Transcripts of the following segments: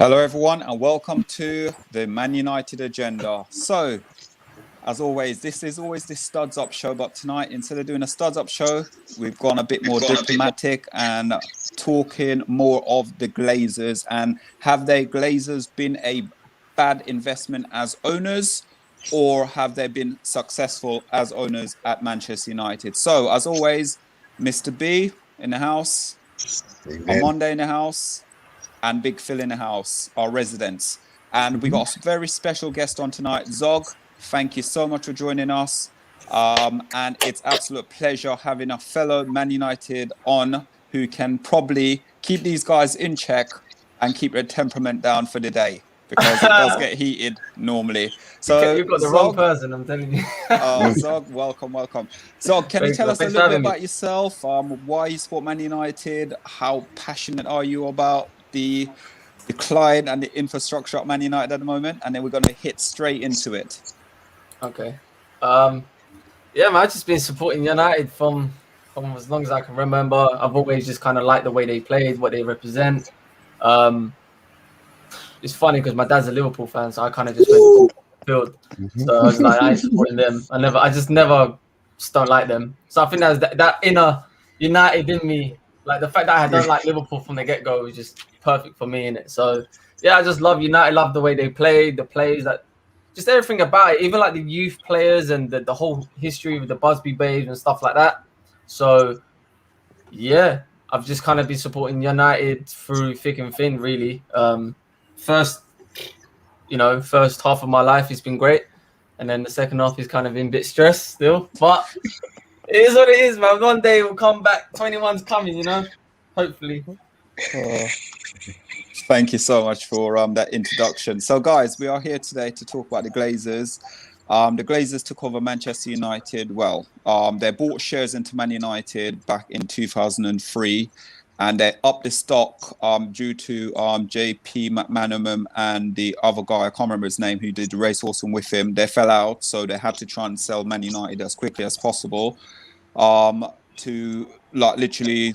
Hello, everyone, and welcome to the Man United Agenda. So, as always, this is always the Studs Up show, but tonight, instead of doing a Studs Up show, we've gone a bit more diplomatic and talking more of the Glazers. And have they Glazers been a bad investment as owners, or have they been successful as owners at Manchester United? So, as always, Mr. B in the house, Monday in the house, and Big Phil in the house, our residents. And we got a very special guest on tonight, Zog. Thank you so much for joining us. And it's absolute pleasure having a fellow Man United on who can probably keep these guys in check and keep their temperament down for the day, because it does get heated normally. So you've got the wrong person, I'm telling you. Zog, welcome. Zog, can you tell us a little bit about yourself? Why you support Man United? How passionate are you about the decline and the infrastructure at Man United at the moment? And then we're going to hit straight into it. Okay. Yeah, man, I've just been supporting United from as long as I can remember. I've always just kind of liked the way they played, what they represent. It's funny because my dad's a Liverpool fan, so I kind of just went to the field. So I was like, I ain't supporting them. I just never don't like them. So I think that inner United in me, like the fact that I don't like Liverpool from the get-go was just perfect for me in it. So yeah, I just love United, love the way they play, the plays, that just everything about it, even like the youth players and the whole history with the Busby Babes and stuff like that. So yeah, I've just kind of been supporting United through thick and thin, really. First half of my life has been great, and then the second half is kind of been a bit stressed still, but it is what it is, man. One day we'll come back. 21's coming, hopefully. Thank you so much for that introduction. So, guys, we are here today to talk about the Glazers. The Glazers took over Manchester United. Well, they bought shares into Man United back in 2003, and they upped the stock due to JP McManaman and the other guy, I can't remember his name, who did the racehorse with him. They fell out, so they had to try and sell Man United as quickly as possible to literally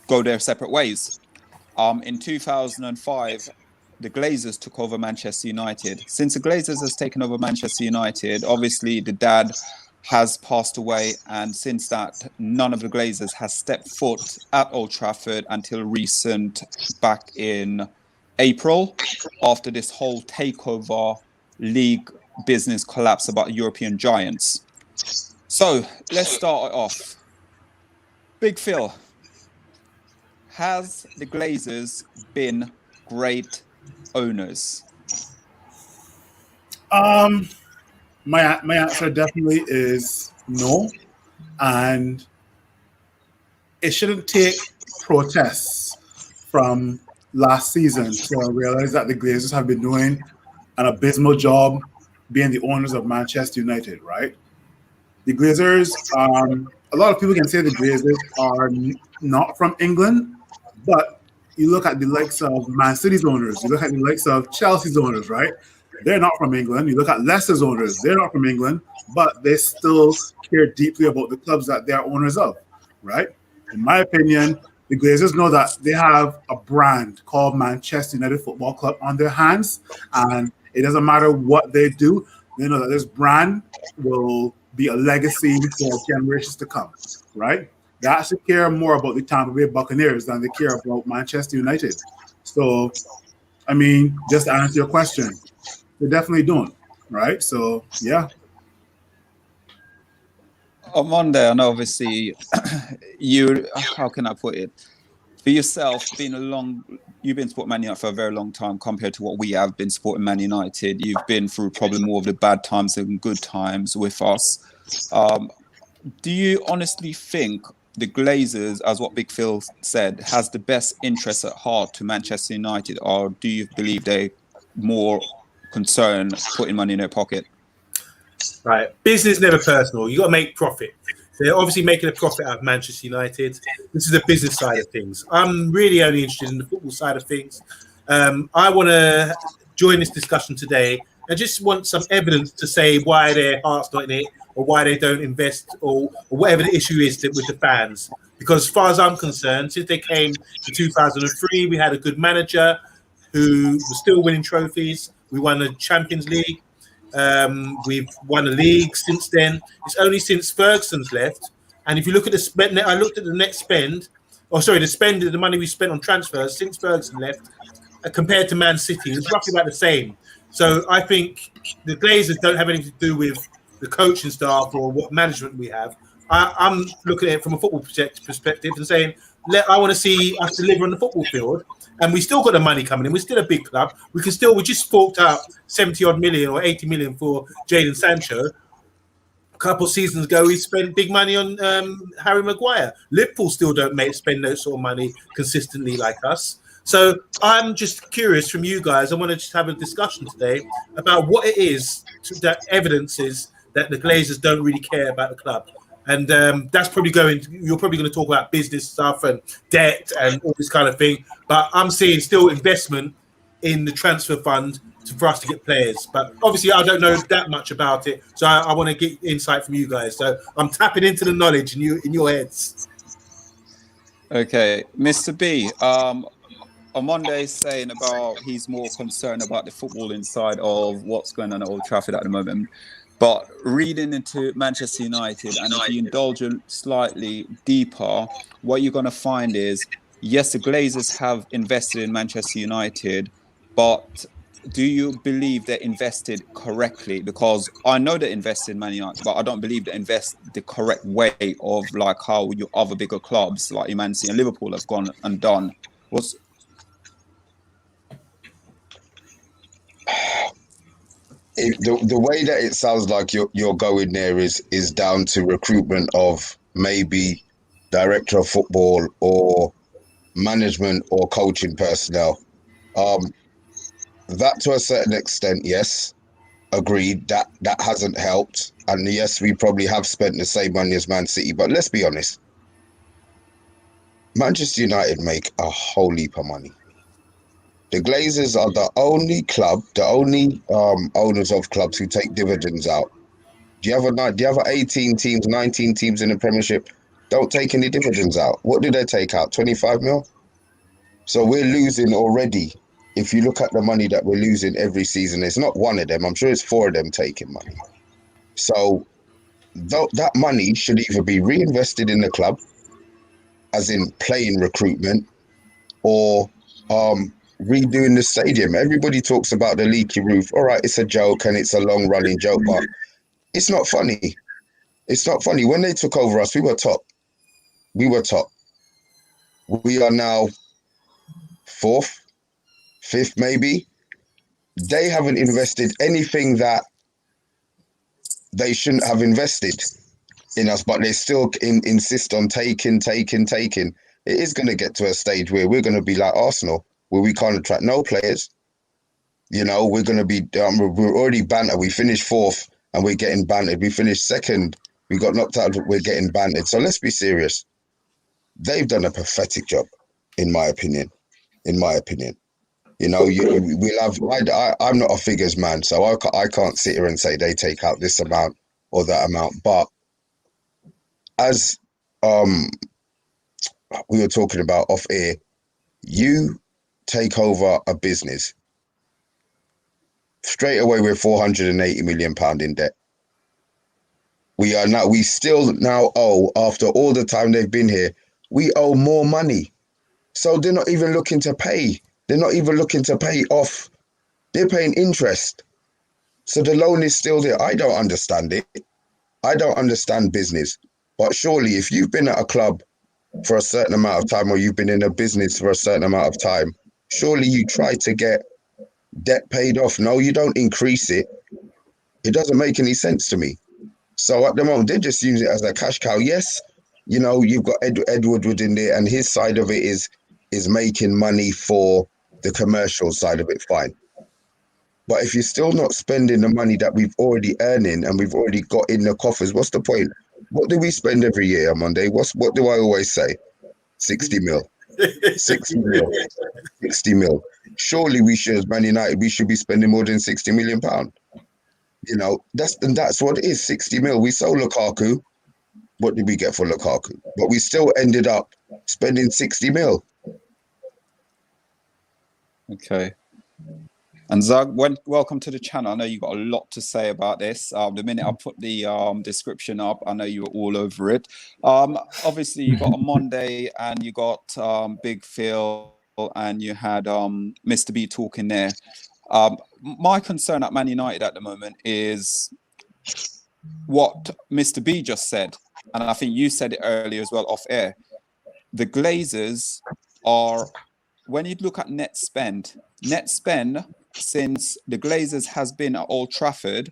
go their separate ways. In 2005, the Glazers took over Manchester United. Since the Glazers has taken over Manchester United, obviously the dad has passed away, and since that, none of the Glazers has stepped foot at Old Trafford until recent, back in April, after this whole takeover league business collapse about European giants. So let's start off. Big Phil, has the Glazers been great owners? My answer definitely is no, and it shouldn't take protests from last season to realize that the Glazers have been doing an abysmal job being the owners of Manchester United, right? The Glazers, a lot of people can say the Glazers are not from England, but you look at the likes of Man City's owners, you look at the likes of Chelsea's owners, right? They're not from England. You look at Leicester's owners, they're not from England, but they still care deeply about the clubs that they are owners of, right? In my opinion, the Glazers know that they have a brand called Manchester United Football Club on their hands, and it doesn't matter what they do, they know that this brand will be a legacy for generations to come, right? They actually care more about the Tampa Bay Buccaneers than they care about Manchester United. So, I mean, just to answer your question, they definitely don't, right? So, yeah. On Monday, and obviously, how can I put it? For yourself, you've been supporting Man United for a very long time compared to what we have been supporting Man United. You've been through probably more of the bad times than good times with us. Do you honestly think the Glazers, as what Big Phil said, has the best interests at heart to Manchester United, or do you believe they're more concerned putting money in their pocket? Right, business never personal. You got to make profit. They're obviously making a profit out of Manchester United. This is the business side of things. I'm really only interested in the football side of things. I want to join this discussion today and just want some evidence to say why their heart's not in it, or why they don't invest, or whatever the issue is with the fans. Because as far as I'm concerned, since they came in 2003, we had a good manager. who were still winning trophies. We won the Champions League. We've won a league since then. It's only since Ferguson's left. And if you look at the spend, I looked at the net spend, the money we spent on transfers since Ferguson left, compared to Man City, it's roughly about the same. So I think the Glazers don't have anything to do with the coaching staff or what management we have. I'm looking at it from a football perspective and saying, I want to see us deliver on the football field. And we still got the money coming in. We're still a big club. We just forked out 70 odd million or 80 million for Jadon Sancho. A couple of seasons ago, we spent big money on Harry Maguire. Liverpool still don't spend that sort of money consistently like us. So I'm just curious from you guys. I want to just have a discussion today about what it is that evidences that the Glazers don't really care about the club. And that's probably you're probably going to talk about business stuff and debt and all this kind of thing. But I'm seeing still investment in the transfer fund for us to get players. But obviously, I don't know that much about it. So I want to get insight from you guys. So I'm tapping into the knowledge in your heads. Okay, Mr. B, Amonde is saying about he's more concerned about the footballing side of what's going on at Old Trafford at the moment. But reading into Manchester United, and if you indulge slightly deeper, what you're going to find is, yes, the Glazers have invested in Manchester United, but do you believe they invested correctly? Because I know they invested in Man United, but I don't believe they invest the correct way of like how your other bigger clubs like Man City and Liverpool have gone and done. The way that it sounds like you're going there is down to recruitment of maybe director of football or management or coaching personnel. That to a certain extent, yes, agreed. That hasn't helped, and yes, we probably have spent the same money as Man City. But let's be honest, Manchester United make a whole heap of money. The Glazers are the only club, the only owners of clubs who take dividends out. Do you have 18 teams, 19 teams in the Premiership don't take any dividends out? What do they take out? 25 mil? So we're losing already. If you look at the money that we're losing every season, it's not one of them. I'm sure it's four of them taking money. So that money should either be reinvested in the club, as in playing recruitment, or redoing the stadium. Everybody talks about the leaky roof. All right, it's a joke and it's a long running joke, but it's not funny. It's not funny. When they took over us, we were top. We are now fourth, fifth, maybe. They haven't invested anything that they shouldn't have invested in us, but they still insist on taking. It is going to get to a stage where we're going to be like Arsenal, where we can't attract no players. You know, we're going to be, we're already bantered. We finished fourth and we're getting bantered. We finished second. We got knocked out. We're getting bantered. So let's be serious. They've done a pathetic job, in my opinion. You know, we'll have, I'm not a figures man, so I can't sit here and say they take out this amount or that amount. But as we were talking about off air, you take over a business, straight away we're £480 million in debt. We still now owe, after all the time they've been here, we owe more money. So they're not even looking to pay. They're not even looking to pay off. They're paying interest. So the loan is still there. I don't understand it. I don't understand business. But surely if you've been at a club for a certain amount of time, or you've been in a business for a certain amount of time, surely you try to get debt paid off. No, you don't increase it. It doesn't make any sense to me. So at the moment, they're just using it as a cash cow. Yes, you know, you've got Ed Woodward in there, and his side of it is making money for the commercial side of it, fine. But if you're still not spending the money that we've already earning and we've already got in the coffers, what's the point? What do we spend every year on Monday? What do I always say? 60 mil. 60 mil. 60 mil. Surely we should, as Man United, we should be spending more than £60 million. You know, that's what it is, 60 mil. We sold Lukaku. What did we get for Lukaku? But we still ended up spending 60 mil. Okay. And Zug, welcome to the channel. I know you got a lot to say about this. The minute I put the description up, I know you were all over it. Obviously, you got a Monday and you got Big Phil and you had Mr. B talking there. My concern at Man United at the moment is what Mr. B just said. And I think you said it earlier as well off air. The Glazers are, when you look at net spend since the Glazers has been at Old Trafford,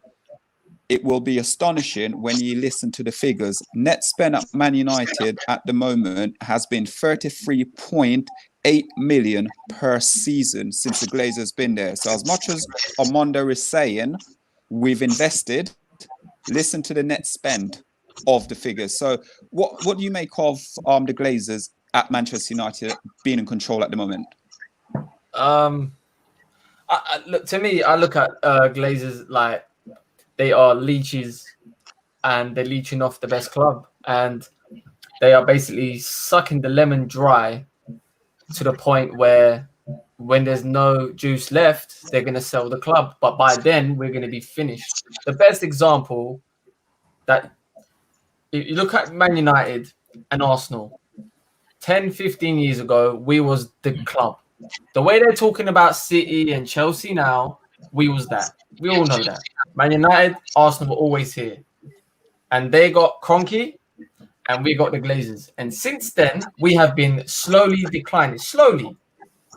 it will be astonishing when you listen to the figures. Net spend at Man United at the moment has been 33.8 million per season since the Glazers been there. So as much as Armando is saying, we've invested, listen to the net spend of the figures. So what do you make of the Glazers at Manchester United being in control at the moment? Look, to me, I look at Glazers like they are leeches and they're leeching off the best club, and they are basically sucking the lemon dry to the point where when there's no juice left, they're going to sell the club. But by then, we're going to be finished. The best example that you look at Man United and Arsenal 10, 15 years ago, we was the club. The way they're talking about City and Chelsea now, we was that. We all know that. Man United, Arsenal were always here. And they got Kroenke and we got the Glazers. And since then, we have been slowly declining. Slowly.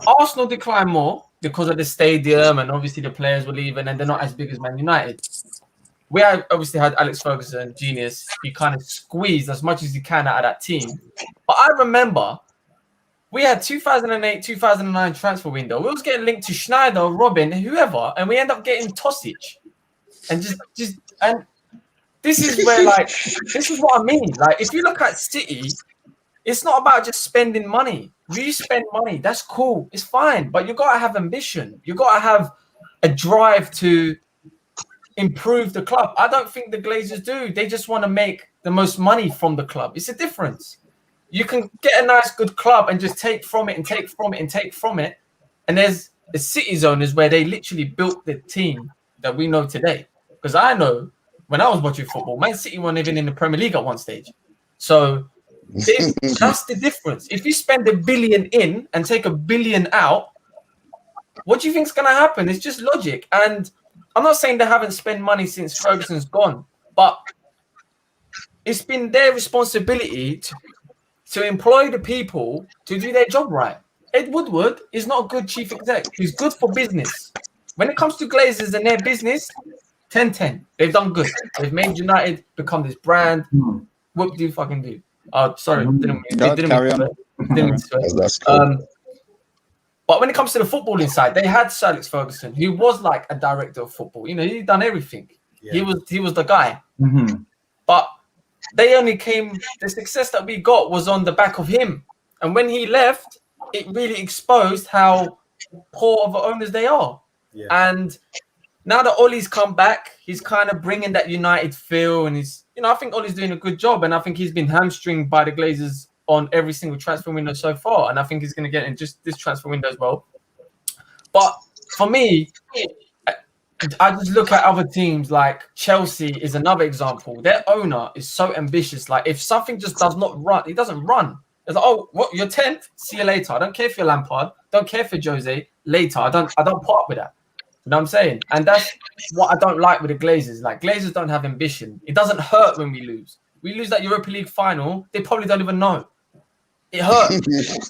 Arsenal declined more because of the stadium and obviously the players were leaving and they're not as big as Man United. We have obviously had Alex Ferguson, genius. He kind of squeezed as much as he can out of that team. But I remember we had 2008, 2009 transfer window. We was getting linked to Schneider, Robin, whoever, and we end up getting Tosic. And and this is where, like, this is what I mean. Like, if you look at City, it's not about just spending money. You spend money, that's cool, it's fine, but you gotta have ambition. You gotta have a drive to improve the club. I don't think the Glazers do. They just want to make the most money from the club. It's a difference. You can get a nice, good club and just take from it and take from it and take from it. And there's the City's owners where they literally built the team that we know today. Because I know when I was watching football, Man City weren't even in the Premier League at one stage. So that's the difference. If you spend $1 billion in and take $1 billion out, what do you think is going to happen? It's just logic. And I'm not saying they haven't spent money since Ferguson's gone, but it's been their responsibility to employ the people to do their job right. Ed Woodward is not a good chief exec. He's good for business. When it comes to Glazers and their business, 10-10. They've done good. They've made United become this brand. What do you fucking do? Oh, sorry. But when it comes to the footballing side, they had Sir Alex Ferguson, who was like a director of football. You know, he'd done everything. Yeah. He was the guy. Mm-hmm. But they only came, the success that we got was on the back of him. And when he left, it really exposed how poor of owners they are. Yeah. And now that Ollie's come back, he's kind of bringing that United feel. And he's, you know, I think Ollie's doing a good job. And I think he's been hamstringed by the Glazers on every single transfer window so far. And I think he's going to get in just this transfer window as well. But for me, I just look at other teams like Chelsea is another example. Their owner is so ambitious. Like if something just does not run, he doesn't run. It's like, oh, what? You're 10th? See you later. I don't care if you're Lampard. Don't care for Jose. Later. I don't put up with that. You know what I'm saying? And that's what I don't like with the Glazers. Like Glazers don't have ambition. It doesn't hurt when we lose. We lose that Europa League final. They probably don't even know. It hurts.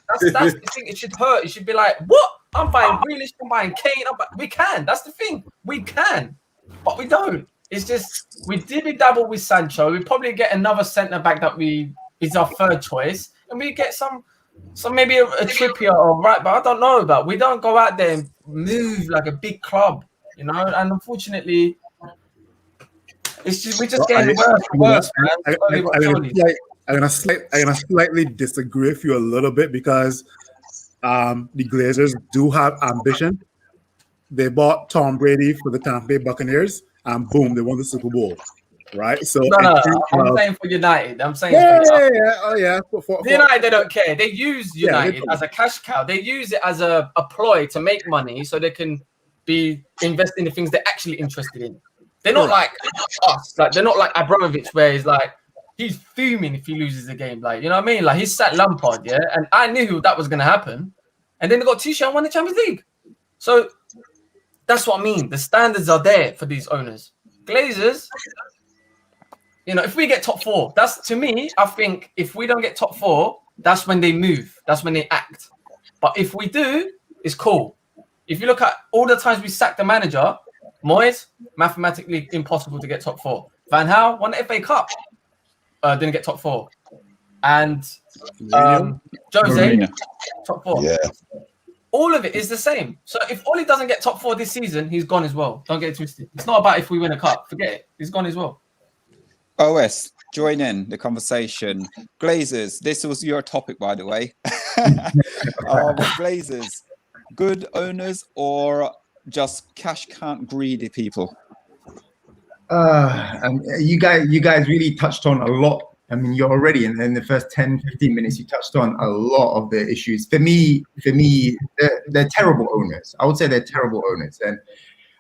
That's the thing. It should hurt. It should be like, what? I'm buying Grealish, I'm buying Kane. We can. That's the thing. We can. But we don't. It's just, we did dabble with Sancho. We probably get another centre-back that is our third choice. And we get some maybe a Trippier or right, but I don't know about. We don't go out there and move like a big club, you know? And unfortunately, it's just, we're just getting worse, man. I'm gonna slightly disagree with you a little bit because the Glazers do have ambition. They bought Tom Brady for the Tampa Bay Buccaneers, and boom, they won the Super Bowl, right? So I'm saying for United. I'm saying for United, they don't care. They use United as a cash cow. They use it as a ploy to make money, so they can be investing in things they're actually interested in. They're not like us. Like they're not like Abramovich, where he's fuming if he loses a game. Like, you know what I mean? Like he's sat Lampard, yeah. And I knew that was gonna happen. And then they got Tuchel and won the Champions League. So that's what I mean. The standards are there for these owners. Glazers, you know, if we get top 4, that's, to me, I think if we don't get top 4, that's when they move. That's when they act. But if we do, it's cool. If you look at all the times we sacked the manager, Moyes, mathematically impossible to get top 4. Van Gaal won the FA Cup, didn't get top 4. And Jose, top 4. Yeah. All of it is the same. So if Oli doesn't get top 4 this season, he's gone as well. Don't get it twisted. It's not about if we win a cup. Forget it. He's gone as well. OS, join in the conversation. Glazers, this was your topic, by the way. Glazers, good owners or just cash count greedy people? You guys really touched on a lot. I mean, you're already in the first 10, 15 minutes, you touched on a lot of the issues. For me, they're terrible owners. I would say they're terrible owners. And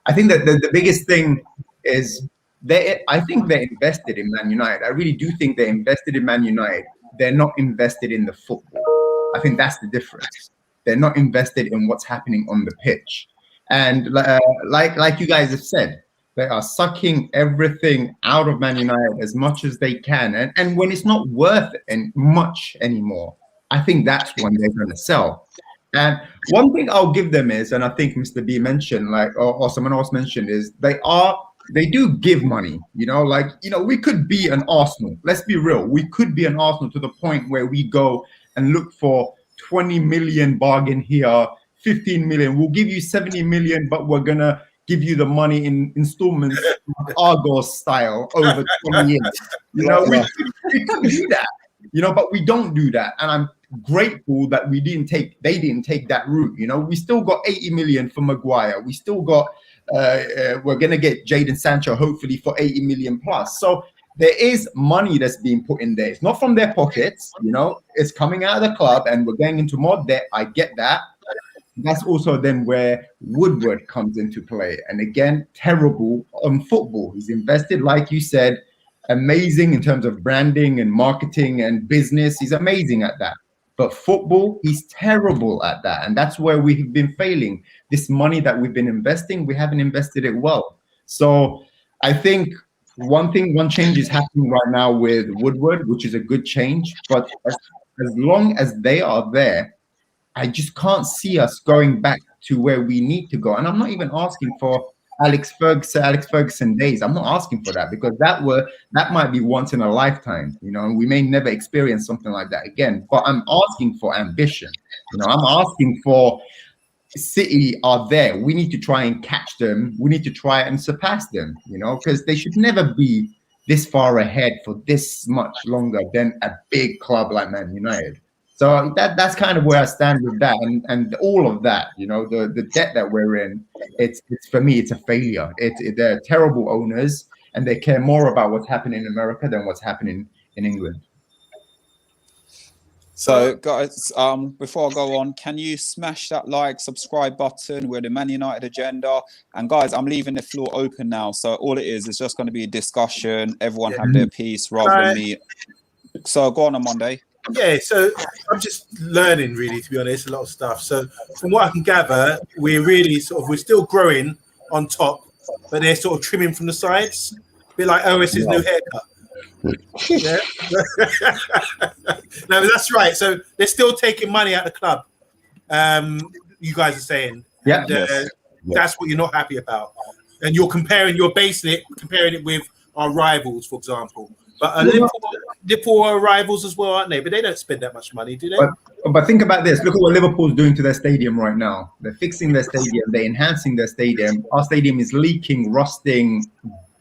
I think that the biggest thing is I think they're invested in Man United. I really do think they're invested in Man United. They're not invested in the football. I think that's the difference. They're not invested in what's happening on the pitch. And like you guys have said, they are sucking everything out of Man United as much as they can. And when it's not worth it much anymore, I think that's when they're going to sell. And one thing I'll give them is, and I think Mr. B mentioned, or someone else mentioned, is they do give money. We could be an Arsenal. Let's be real. We could be an Arsenal to the point where we go and look for 20 million bargain here, 15 million. We'll give you 70 million, but we're going to give you the money in installments, Argos style, over 20 years. We could do that, but we don't do that. And I'm grateful that they didn't take that route. We still got 80 million for Maguire. We still got, we're going to get Jadon Sancho, hopefully, for 80 million plus. So there is money that's being put in there. It's not from their pockets, it's coming out of the club and we're going into more debt. I get that. That's also then where Woodward comes into play. And again, terrible on football. He's invested, like you said, amazing in terms of branding and marketing and business. He's amazing at that. But football, he's terrible at that. And that's where we've been failing. This money that we've been investing, we haven't invested it well. So I think one change is happening right now with Woodward, which is a good change. But as long as they are there, I just can't see us going back to where we need to go. And I'm not even asking for Alex Ferguson days. I'm not asking for that, because that might be once in a lifetime, and we may never experience something like that again. But I'm asking for ambition. I'm asking for City are there. We need to try and catch them. We need to try and surpass them, because they should never be this far ahead for this much longer than a big club like Man United. So that's kind of where I stand with that, and all of that, the debt that we're in. It's for me, it's a failure. They're terrible owners, and they care more about what's happening in America than what's happening in England. So, guys, before I go on, can you smash that subscribe button? We're the Man United agenda, and guys, I'm leaving the floor open now. So all it is just going to be a discussion. Everyone have their piece rather than me. So go on Monday. Yeah, so I'm just learning, really, to be honest, a lot of stuff. So from what I can gather, we're still growing on top, but they're sort of trimming from the sides, a bit like OS's new haircut. Yeah, no, that's right. So they're still taking money out of the club. You guys are saying, that's what you're not happy about, and you're basing it with our rivals, for example. But Liverpool are rivals as well, aren't they? But they don't spend that much money, do they? But think about this. Look at what Liverpool's doing to their stadium right now. They're fixing their stadium. They're enhancing their stadium. Our stadium is leaking, rusting,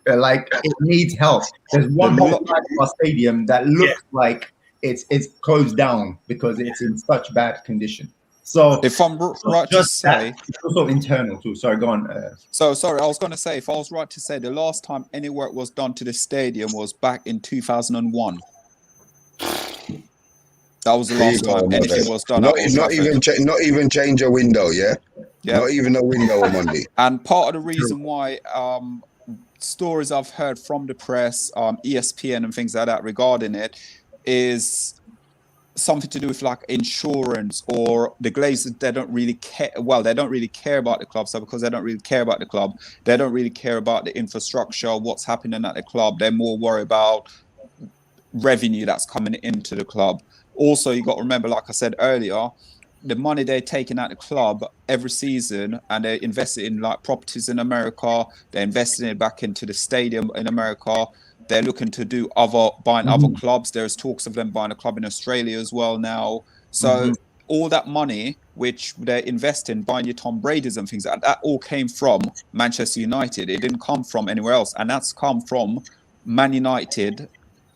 like it needs help. There's one whole side of our stadium that looks like it's closed down because it's in such bad condition. So if I'm right to say, it's also internal too. Sorry, go on. So sorry, I was going to say, if I was right to say, the last time any work was done to the stadium was back in 2001. That was the last time anything was done. Not even change a window, yeah. Yeah. Not even a window on Monday. And part of the reason why stories I've heard from the press, ESPN and things like that regarding it is something to do with like insurance, or the Glazers, they don't really care. Well, they don't really care about the club. So because they don't really care about the club, they don't really care about the infrastructure, what's happening at the club. They're more worried about revenue that's coming into the club. Also, you got to remember, like I said earlier, the money they're taking out the club every season, and they're investing in like properties in America. They're investing it back into the stadium in America. They're looking to do buying other clubs. There's talks of them buying a club in Australia as well now. So all that money which they're investing, buying your Tom Brady's and things like that, all came from Manchester United. It didn't come from anywhere else, and that's come from Man United.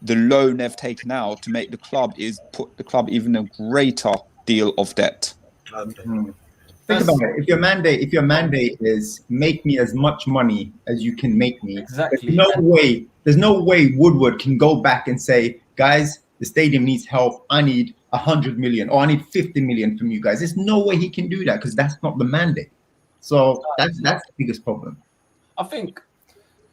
The loan they've taken out to make the club is put the club even a greater deal of debt. Think about it. If your mandate is make me as much money as you can make me, exactly. There's no way Woodward can go back and say, guys, the stadium needs help. I need 100 million or I need 50 million from you guys. There's no way he can do that because that's not the mandate. So that's the biggest problem. I think,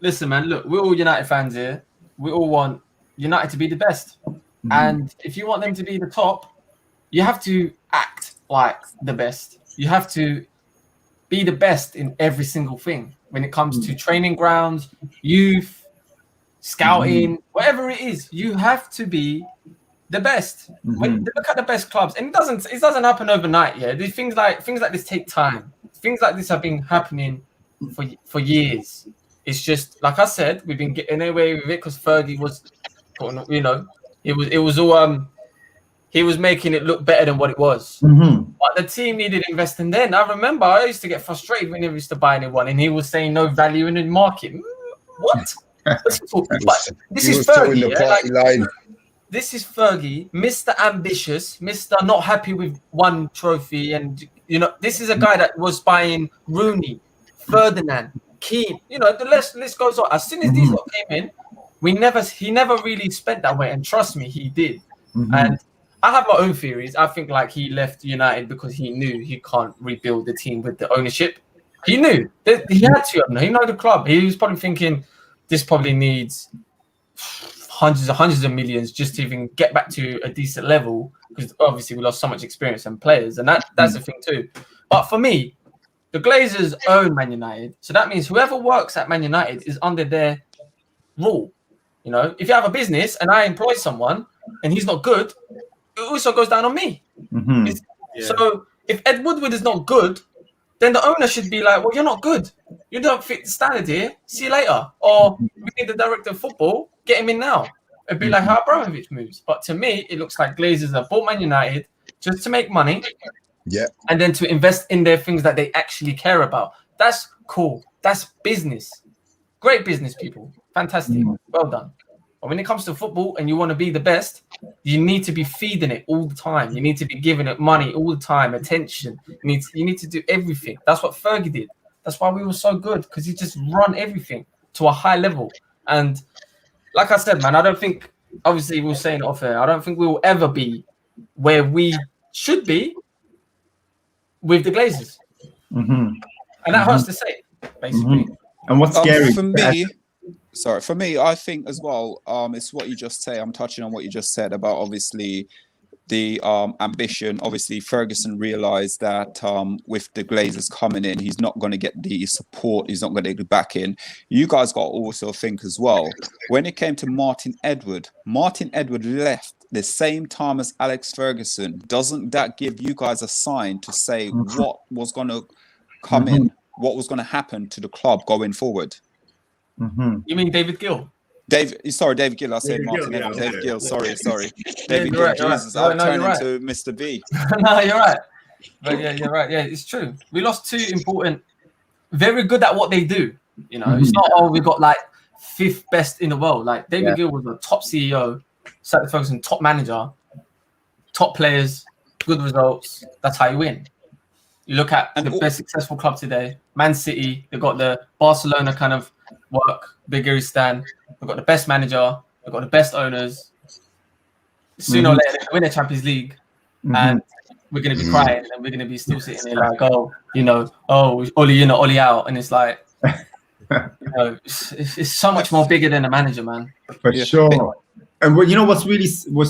listen, man, look, we're all United fans here. We all want United to be the best. And if you want them to be the top, you have to act like the best. You have to be the best in every single thing when it comes to training grounds, youth, scouting, whatever it is. You have to be the best. When look at the best clubs, and it doesn't happen overnight. Yeah, these things like this take time. Things like this have been happening for years. It's just like I said, we've been getting away with it because Fergie was, you know, it was all he was making it look better than what it was. But the team needed investing then. I remember I used to get frustrated when he used to buy anyone and he was saying no value in the market. What? This is Fergie. This is Fergie, Mr. Ambitious, Mr. Not happy with one trophy. And, you know, this is a guy that was buying Rooney, Ferdinand, Keane. You know, the list goes on. As soon as these lot came in, he never really spent that way. And trust me, he did. And I have my own theories. I think like he left United because he knew he can't rebuild the team with the ownership. He knew that he had to. He knew the club. He was probably thinking this probably needs hundreds of millions just to even get back to a decent level, because obviously we lost so much experience and players, and that's the thing too. But for me, the Glazers own Man United, so that means whoever works at Man United is under their rule. You know, if you have a business and I employ someone and he's not good, it also goes down on me. So if Ed Woodward is not good, then the owner should be like, well, you're not good. You don't fit the standard here. See you later. Or we need the director of football. Get him in now. It'd be like how Abramovich moves. But to me, it looks like Glazers have bought Man United just to make money. And then to invest in their things that they actually care about. That's cool. That's business. Great business, people. Fantastic. Well done. But when it comes to football and you want to be the best, you need to be feeding it all the time. You need to be giving it money all the time, attention. You need to do everything. That's what Fergie did. That's why we were so good, because he just run everything to a high level. And like I said, man, I don't think, obviously we were saying it off air, I don't think we will ever be where we should be with the Glazers. And that hurts to say, basically. And what's scary for me, I think as well, it's what you just say. I'm touching on what you just said about obviously the ambition. Obviously, Ferguson realized that with the Glazers coming in, he's not going to get the support. He's not going to get the backing. You guys got to also think as well, when it came to Martin Edward left the same time as Alex Ferguson. Doesn't that give you guys a sign to say what was going to come in, what was going to happen to the club going forward? You mean David Gill? David Gill. I said Martin Edward. David Gill. Sorry. David Gill. Right, Jesus, right. I'll turn into Mr. B. No, you're right. But yeah, you're right. Yeah, it's true. We lost two important, very good at what they do. You know, it's not we got like 5th best in the world. Like David Gill was a top CEO, Sir Ferguson, top manager, top players, good results. That's how you win. You look at the best successful club today, Man City. They've got the Barcelona kind of work, Bigiristan. They've got the best manager. They've got the best owners. Sooner or later, they win the Champions League. And we're gonna be crying, and we're gonna be still sitting there like, oh, Ollie in or Ollie out, and it's like, it's so much more bigger than a manager, man. For sure. And what's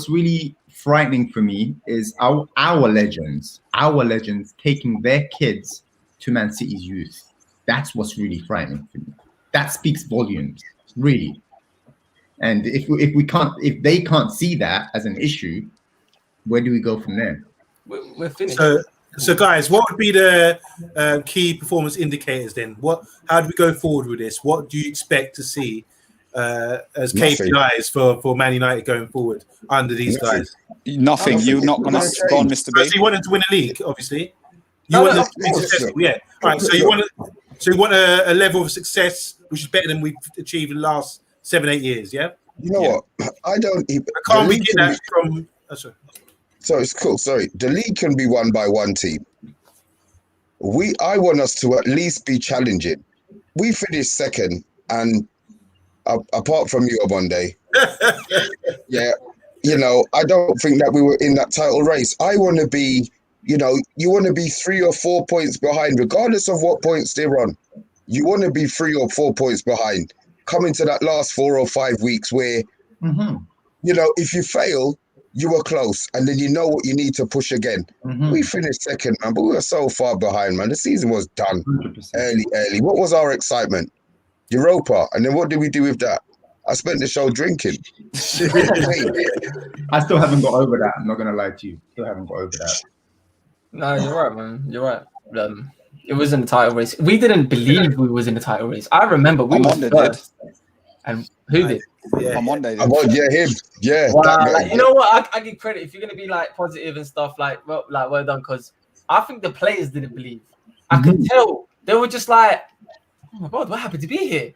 really frightening for me is our legends taking their kids to Man City's youth. That's what's really frightening for me. That speaks volumes, really. And if they can't see that as an issue, where do we go from there? We're finished. So guys, what would be the key performance indicators then? How do we go forward with this? What do you expect to see as KPIs for Man United going forward under these guys? Nothing. You're not going to go on, Mr. B. So you wanted to win a league, obviously. You want to be successful, yeah. All right. So you want a level of success which is better than we've achieved in the last 7-8 years, yeah. You know what? I can't we get that from? Sorry. So it's cool. Sorry, the league can be won by one team. I want us to at least be challenging. We finished second, and apart from you, Monday, yeah, I don't think that we were in that title race. I want to be, you want to be 3 or 4 points behind, regardless of what points they're on. You want to be 3 or 4 points behind, coming to that last 4 or 5 weeks where, if you fail, you were close, and then you know what you need to push again. We finished second, man, but we were so far behind, man. The season was done 100%. early. What was our excitement? Europa, and then what did we do with that? I spent the show drinking. I still haven't got over that. I'm not gonna lie to you. Still haven't got over that. No, you're right, man. You're right. It was in the title race. We didn't believe we was in the title race. I remember we were first. And who did? Yeah. On Monday. Him. Yeah. Wow. You know what? I give credit if you're gonna be like positive and stuff. Well done, because I think the players didn't believe. I could tell they were just like, oh my God, we're happy to be here.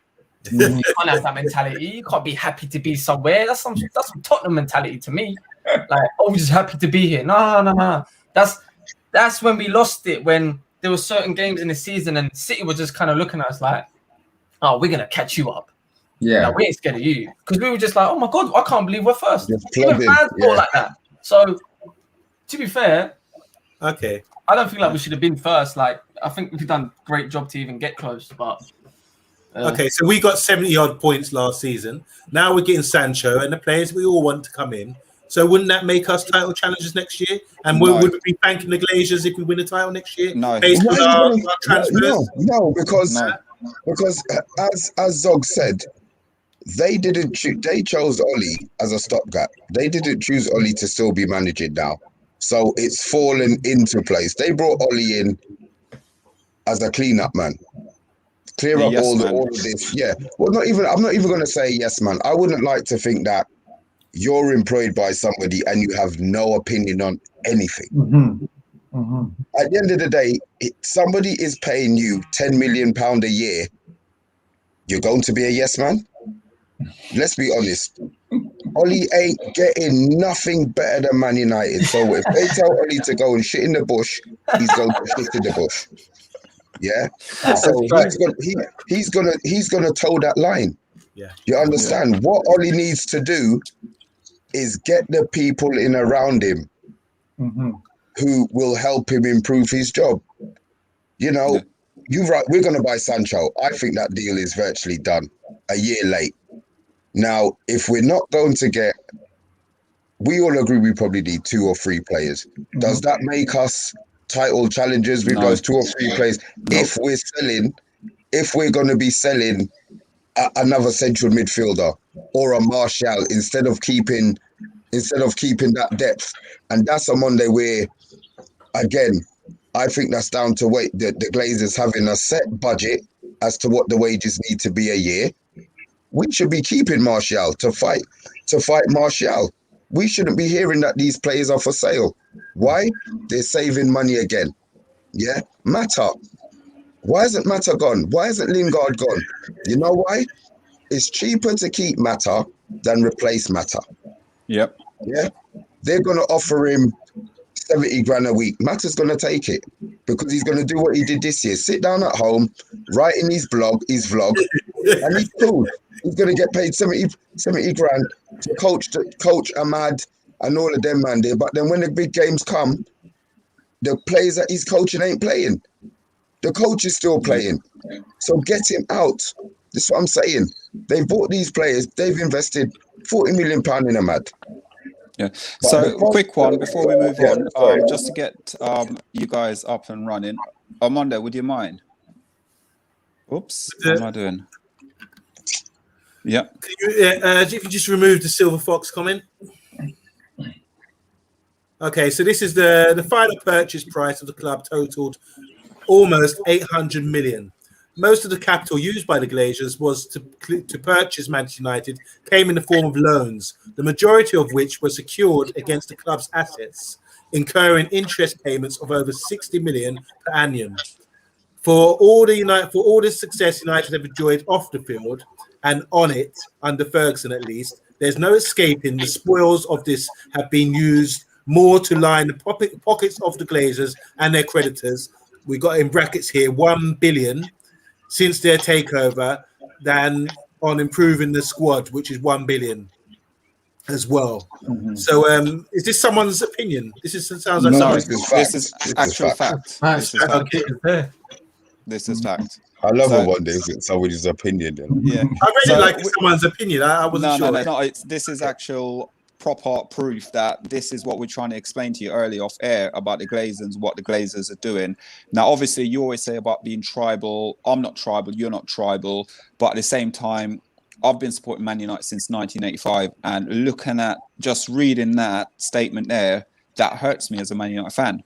You can't have that mentality. You can't be happy to be somewhere. That's some Tottenham mentality to me. Like, oh, we're just happy to be here. No. That's when we lost it. When there were certain games in the season and City was just kind of looking at us like, oh, we're gonna catch you up. Yeah, we ain't scared of you, because we were just like, oh my God, I can't believe we're first. Even fans thought like that. So, to be fair, okay, I don't feel like we should have been first. Like, I think we've done a great job to even get close. But okay, so we got 70 odd points last season. Now we're getting Sancho and the players we all want to come in. So wouldn't that make us title challengers next year? And would we be thanking the Glazers if we win a title next year? No, based on our transfers? No, because as Zog said, they chose Ollie as a stopgap. They didn't choose Ollie to still be managing now. So it's fallen into place. They brought Ollie in as a cleanup man. Clear up all of this. Yeah. Well, I'm not even going to say yes, man. I wouldn't like to think that you're employed by somebody and you have no opinion on anything. At the end of the day, somebody is paying you £10 million a year. You're going to be a yes man? Let's be honest. Ollie ain't getting nothing better than Man United. So if they tell Ollie to go and shit in the bush, he's going to shit in the bush. Yeah. So he's gonna toe that line. Yeah. You understand? What Ollie needs to do is get the people in around him who will help him improve his job. You're right. We're going to buy Sancho. I think that deal is virtually done. A year late. Now, if we're not going to get, we all agree we probably need 2 or 3 players. Does that make us title challengers with those 2 or 3 players? No. If we're going to be selling another central midfielder or a Martial instead of keeping that depth, and that's a Monday where, again, I think that's down to the Glazers having a set budget as to what the wages need to be a year. We should be keeping Martial to fight Martial. We shouldn't be hearing that these players are for sale. Why? They're saving money again. Yeah, Mata. Why isn't Mata gone? Why isn't Lingard gone? You know why? It's cheaper to keep Mata than replace Mata. Yep. Yeah. They're going to offer him 70 grand a week. Mata's going to take it because he's going to do what he did this year. Sit down at home, write in his vlog, and he's cool. He's going to get paid 70 grand to coach Ahmad and all of them, man. There. But then when the big games come, the players that he's coaching ain't playing. The coach is still playing. So get him out. That's what I'm saying. They bought these players. They've invested £40 million in them, mad. Yeah. So quick one before we move on, just to get you guys up and running. Armando, would you mind? Oops, what am I doing? Yeah. If you just remove the Silver Fox comment. Okay, so this is the final purchase price of the club totaled almost 800 million. Most of the capital used by the Glazers was to purchase Manchester United came in the form of loans, the majority of which were secured against the club's assets, incurring interest payments of over 60 million per annum. For all the success United have enjoyed off the field and on it, under Ferguson at least, there's no escaping the spoils of this have been used more to line the pockets of the Glazers and their creditors. We got in brackets here 1 billion since their takeover than on improving the squad, which is 1 billion as well. Mm-hmm. So is this someone's opinion? This sounds like this is actual fact. This is fact. I love it one day it's somebody's opinion. Yeah, I really like someone's opinion. I wasn't sure. No, this is actual proper proof that this is what we're trying to explain to you early off air about the Glazers, what the Glazers are doing. Now, obviously, you always say about being tribal. I'm not tribal. You're not tribal. But at the same time, I've been supporting Man United since 1985, and looking at just reading that statement there, that hurts me as a Man United fan.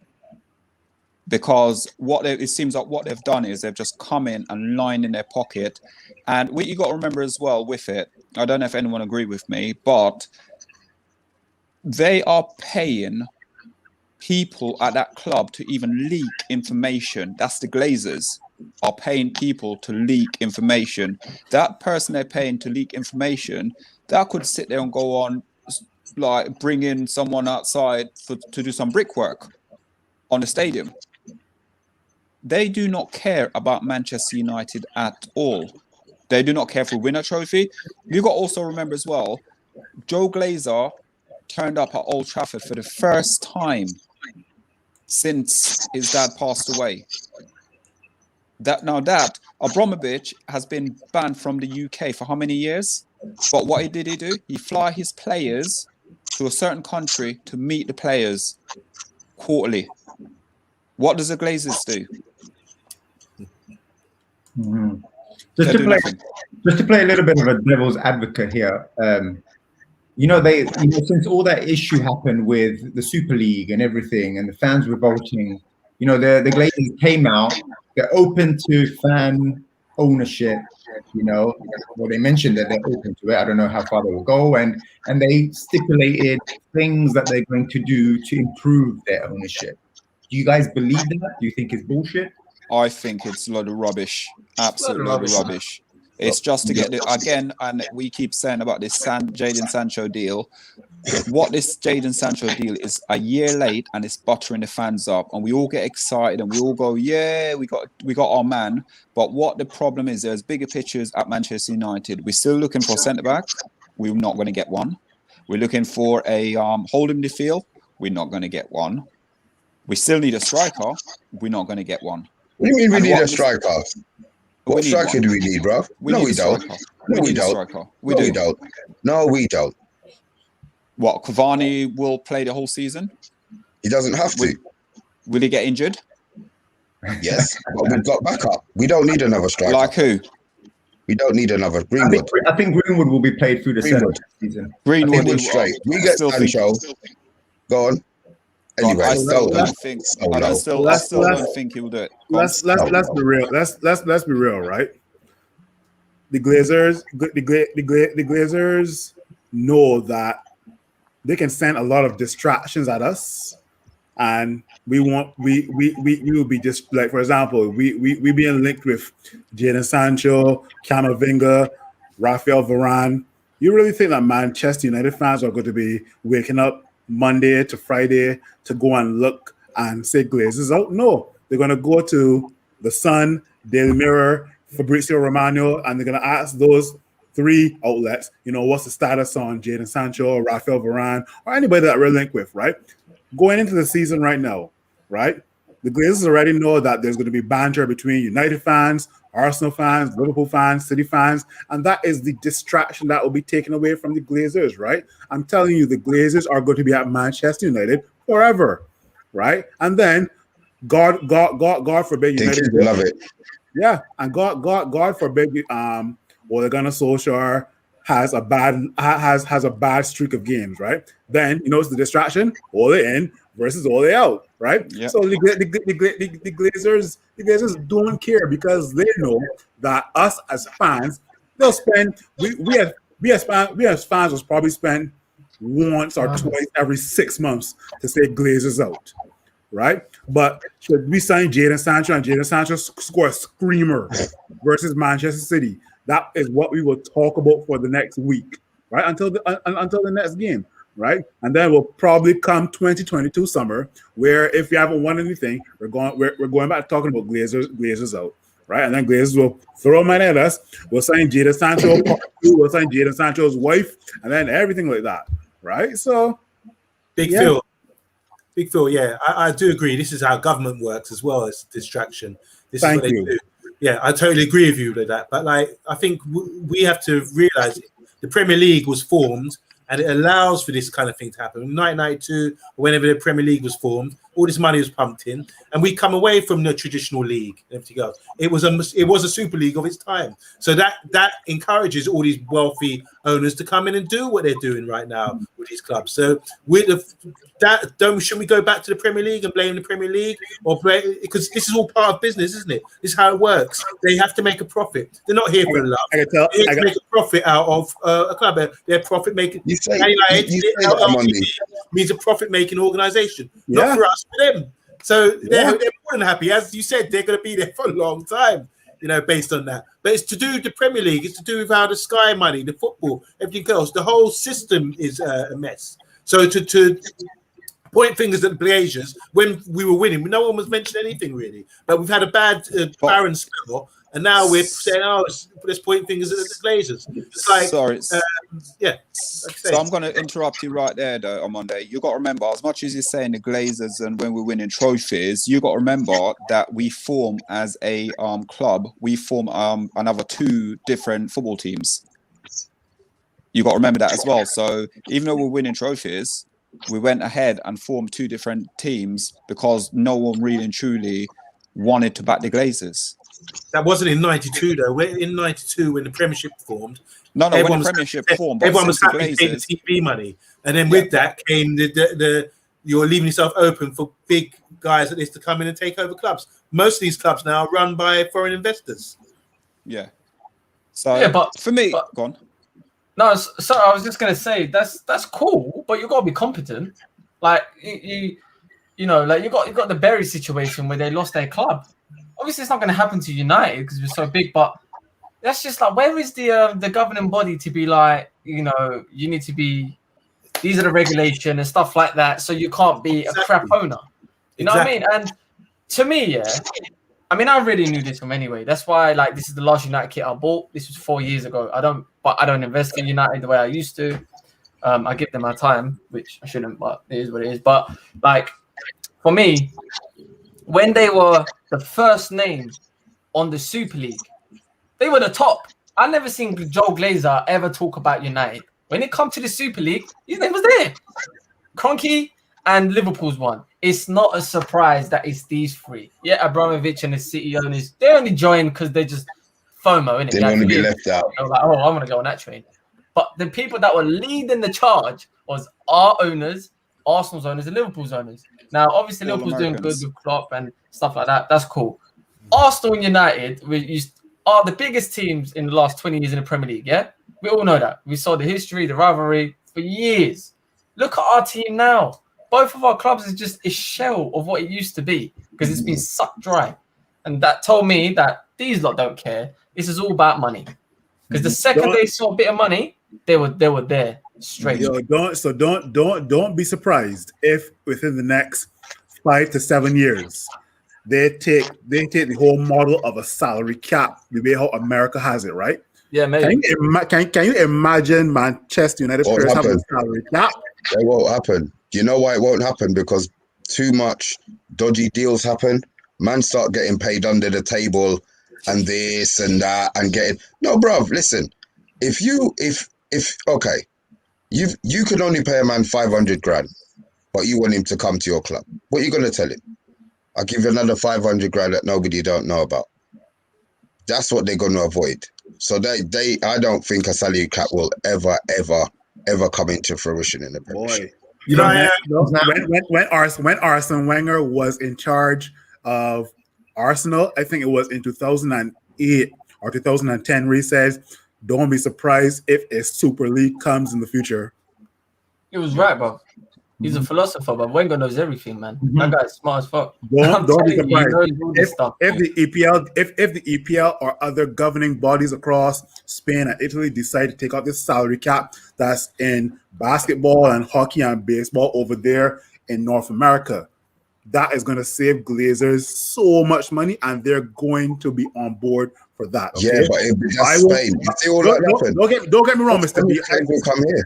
Because it seems like what they've done is they've just come in and lined in their pocket. And what you got to remember as well with it, I don't know if anyone agree with me, but they are paying people at that club to even leak information. That's the Glazers are paying people to leak information. That person they're paying to leak information, that could sit there and go on, like bring in someone outside to do some brickwork on the stadium. They do not care about Manchester United at all. They do not care if we win a trophy. You got to also remember as well, Joe Glazer turned up at Old Trafford for the first time since his dad passed away. Abramovich has been banned from the UK for how many years? But what did he do? He fly his players to a certain country to meet the players quarterly. What does the Glazers do? Mm-hmm. Just to play a little bit of a devil's advocate here, since all that issue happened with the Super League and everything, and the fans revolting, the Glazers came out. They're open to fan ownership. They mentioned that they're open to it. I don't know how far they will go, and they stipulated things that they're going to do to improve their ownership. Do you guys believe that? Do you think it's bullshit? I think it's a load of rubbish. Absolute load of rubbish. It's just to get again, and we keep saying about this Jadon Sancho deal. What this Jadon Sancho deal is a year late, and it's buttering the fans up, and we all get excited, and we all go, "Yeah, we got our man." But what the problem is, there's bigger pictures at Manchester United. We're still looking for a centre back. We're not going to get one. We're looking for a holding midfield. We're not going to get one. We still need a striker. We're not going to get one. What do you mean we need a striker? What striker do we need, bro? No, we don't. No, we don't. We don't. No, we don't. What, Cavani will play the whole season? He doesn't have to. Will he get injured? Yes, but we've got backup. We don't need another striker. Like who? We don't need another Greenwood. I think Greenwood will be played through the season. Greenwood straight. We get Sancho. Go on. Anyway, I still don't think he will do it. Let's be real. Let's be real, right? The Glazers know that they can send a lot of distractions at us, and we will be just like, for example, we being linked with Jadon Sancho, Camavinga, Rafael Varane. You really think that Manchester United fans are going to be waking up Monday to Friday to go and look and say Glazers out? No, they're going to go to the Sun, Daily Mirror, Fabrizio Romano, and they're going to ask those three outlets, what's the status on Jadon Sancho or Rafael Varane or anybody that we're linked with, right? Going into the season right now, right? the Glazers already know that there's going to be banter between United fans, Arsenal fans, Liverpool fans, City fans, and that is the distraction that will be taken away from the Glazers, right? I'm telling you, the Glazers are going to be at Manchester United forever, right? And then God forbid United love it. Yeah, and God forbid Ole Gunnar Solskjaer has a bad streak of games, right? Then it's the distraction, Ole in versus Ole out, right? Yep. So the Glazers don't care because they know that us as fans, they'll spend we as fans will probably spend once or twice every 6 months to say Glazers out. Right, but should we sign Jadon Sancho and Jadon Sancho score a screamer versus Manchester City? That is what we will talk about for the next week, right? Until the next game, right? And then we'll probably come 2022 summer, where if we haven't won anything, we're going back talking about Glazers out, right? And then Glazers will throw money at us. We'll sign Jadon Sancho, we'll sign Jadon Sancho's wife, and then everything like that, right? So, Big Phil, yeah, I do agree. This is how government works as well as distraction. This Thank is what you. they do. Yeah, I totally agree with you with that. But like, I think we have to realize the Premier League was formed and it allows for this kind of thing to happen. In 1992, whenever the Premier League was formed, all this money was pumped in, and we come away from the traditional league and everything else. It was a super league of its time. So that encourages all these wealthy owners to come in and do what they're doing right now with these clubs. So should we go back to the Premier League and blame the Premier League, because this is all part of business, isn't it? This is how it works. They have to make a profit. They're not here for love. They have to make a profit out of a club. They're profit making. You say that, means a profit making organization, Yeah. not for us, for them. So they're more than happy. As you said, they're going to be there for a long time, based on that. But it's to do with the Premier League. It's to do with how the Sky money, the football, everything else. The whole system is a mess. So to point fingers at the Glazers when we were winning, no one was mentioning anything really. But we've had a bad barren spell, and now we're saying, let's point fingers at the Glazers. It's like, sorry. Yeah. So I'm going to interrupt you right there, though, on Monday. You got to remember, as much as you're saying the Glazers and when we're winning trophies, you got to remember that we form as a club. We form another 2 different football teams. You got to remember that as well. So even though we're winning trophies, we went ahead and formed 2 different teams because no one really and truly wanted to back the Glazers. That wasn't in 92 though. In 92 when the Premiership formed. No, when the Premiership formed, everyone was happy to pay the TV money, and then with that came the you're leaving yourself open for big guys like this to come in and take over clubs. Most of these clubs now are run by foreign investors. Yeah. So but for me, go on. No, so I was just gonna say that's cool, but you gotta be competent. Like you like you got the Berry situation where they lost their club. Obviously, it's not going to happen to United because we're so big, but that's just like, where is the governing body to be like, you need to be, these are the regulation and stuff like that, so you can't be a crap owner. You know what I mean? And to me, I really knew this from anyway. That's why, like, this is the last United kit I bought. This was 4 years ago. I don't invest in United the way I used to. I give them my time, which I shouldn't, but it is what it is. But like, for me, when they were the first name on the Super League, they were the top. I never seen Joe Glazer ever talk about United. When it comes to the Super League, his name was there. Kroenke and Liverpool's one. It's not a surprise that it's these 3. Yeah, Abramovich and the City owners, they only joined because they just FOMO, innit? They want to be left out. They were like, I want to go on that train. But the people that were leading the charge was our owners, Arsenal's owners, and Liverpool's owners. Now, obviously, All Liverpool's doing good Americans. with Klopp and stuff like that. That's cool. Arsenal and United are the biggest teams in the last 20 years in the Premier League, yeah? We all know that. We saw the history, the rivalry for years. Look at our team now. Both of our clubs is just a shell of what it used to be because it's been sucked dry. And that told me that these lot don't care. This is all about money. Because the second they saw a bit of money, they were there straight. Don't be surprised if within the next 5 to 7 years they take the whole model of a salary cap, the way how America has it, right? Yeah, maybe. Can you imagine Manchester United players having a salary cap? It won't happen. You know why it won't happen? Because too much dodgy deals happen, man start getting paid under the table and this and that and getting no, bruv. Listen, if okay, you can only pay a man 500 grand, but you want him to come to your club. What are you gonna tell him? I'll give you another 500 grand that nobody don't know about. That's what they're going to avoid. So I don't think a salary cap will ever come into fruition in the Premiership. You know, when Arsene Wenger was in charge of Arsenal, I think it was in 2008 or 2010, where he says, "Don't be surprised if a Super League comes in the future." He was right, bro. He's a philosopher, but Wenger knows everything, man. That guy's smart as fuck. Don't be surprised if the the EPL or other governing bodies across Spain and Italy decide to take out this salary cap that's in basketball and hockey and baseball over there in North America. That is going to save Glazers so much money, and they're going to be on board for that. Okay? Yeah, but that's Spain. Don't get me wrong, Mr. B. Come here.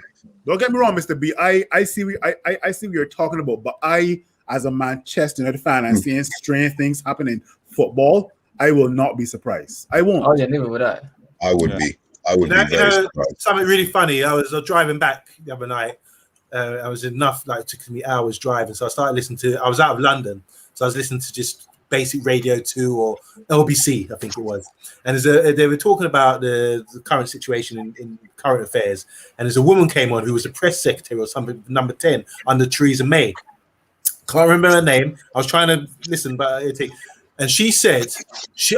Don't get me wrong, Mr. B. I see what you're talking about, but I, as a Manchester United fan, and seeing strange things happen in football, I will not be surprised. I won't. Oh yeah, neither would I. I would be. I would be very surprised. Something really funny. I was driving back the other night. I was enough, like, it took me hours driving, so I started listening to. I was out of London, so I was listening to just basic Radio 2 or LBC, I think it was. And they were talking about the current situation in current affairs. And there's a woman came on who was a press secretary or something, number 10, under Theresa May. Can't remember her name. I was trying to listen, but and she said,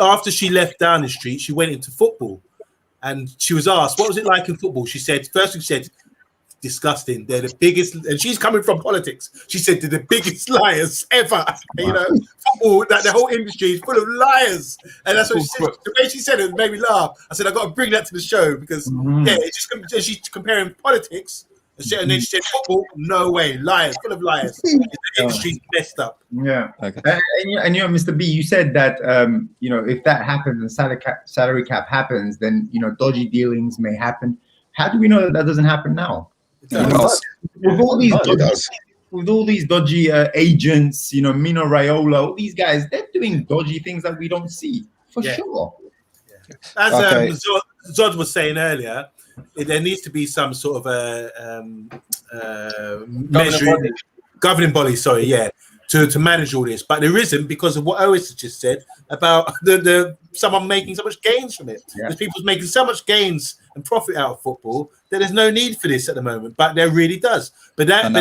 after she left Downing Street, she went into football. And she was asked, what was it like in football? She said, first she said, disgusting. They're the biggest, and she's coming from politics. She said they're the biggest liars ever. You know, football, that the whole industry is full of liars, and that's what she said. The way she said it made me laugh. I said I got to bring that to the show because it's just she's comparing politics, and then she said football. No way, liars, full of liars. The industry's messed up. Yeah. Okay. And you know, Mr. B, you said that you know, if that happens and salary cap happens, then you know, dodgy dealings may happen. How do we know that doesn't happen now? With all these dodgy agents, you know, Mino Raiola, all these guys, they're doing dodgy things that we don't see for sure. As Zod was saying earlier, there needs to be some sort of a governing body. To manage all this, but there isn't because of what Otis just said about someone making so much gains from it. Yeah. There's people making so much gains and profit out of football that there's no need for this at the moment, but there really does. But then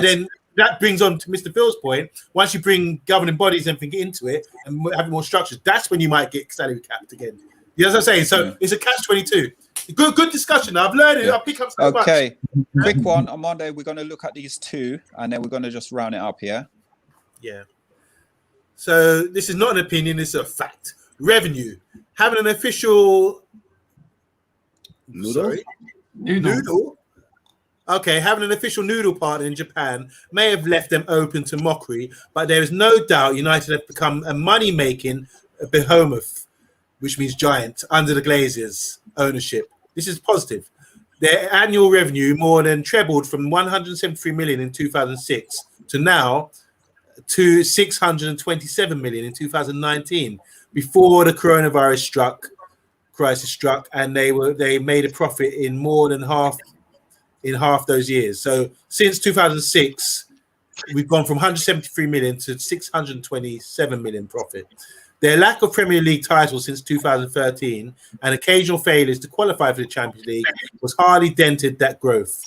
that brings on to Mr. Phil's point. Once you bring governing bodies and everything into it and have more structures, that's when you might get salary capped again. You know what I'm saying? So it's a catch-22. Good discussion. I've learned it. I'll pick up so much. Okay, quick one. On Monday, we're going to look at these two, and then we're going to just round it up here. Yeah. So this is not an opinion, it's a fact. Revenue. Having an official Noodle? Noodle. Okay, having an official noodle partner in Japan may have left them open to mockery, but there is no doubt United have become a money-making behemoth, which means giant, under the Glazers' ownership. This is positive. Their annual revenue more than trebled from 173 million in 2006 to now to 627 million in 2019, before the coronavirus crisis struck, and they made a profit in more than half those years. So since 2006, we've gone from 173 million to 627 million profit. Their lack of Premier League titles since 2013 and occasional failures to qualify for the Champions League was hardly dented that growth,